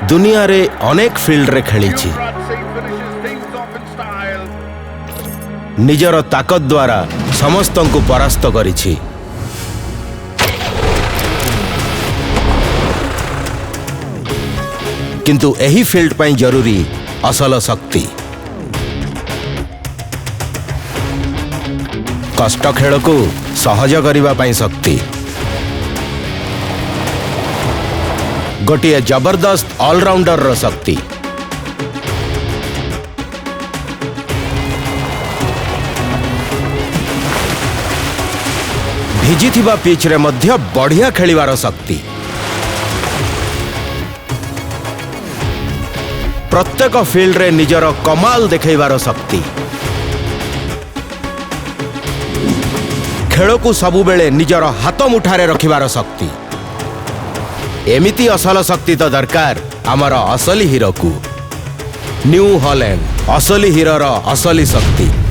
दुनिया रे अनेक फील्ड रे खेली निजर ताकत द्वारा समस्त को परास्त करिछि। किंतु एही फील्ड पाई जरूरी असल शक्ति। कष्ट खेल को सहज करिबा पाई शक्ति। गोटिए जबरदस्त ऑलराउंडर रो शक्ति। भिजिथिबा पिच रे मध्य बढ़िया खेलिवार शक्ति। प्रत्येक फील्ड रे निजर कमाल देखैवार शक्ति। खेल को सबुबेले निजर हाथ मुठारे रखिवार शक्ति। एमिति असल शक्ति तो दरकार आमर असली हीरो को। न्यू हॉलैंड असली हीरो रो असली शक्ति।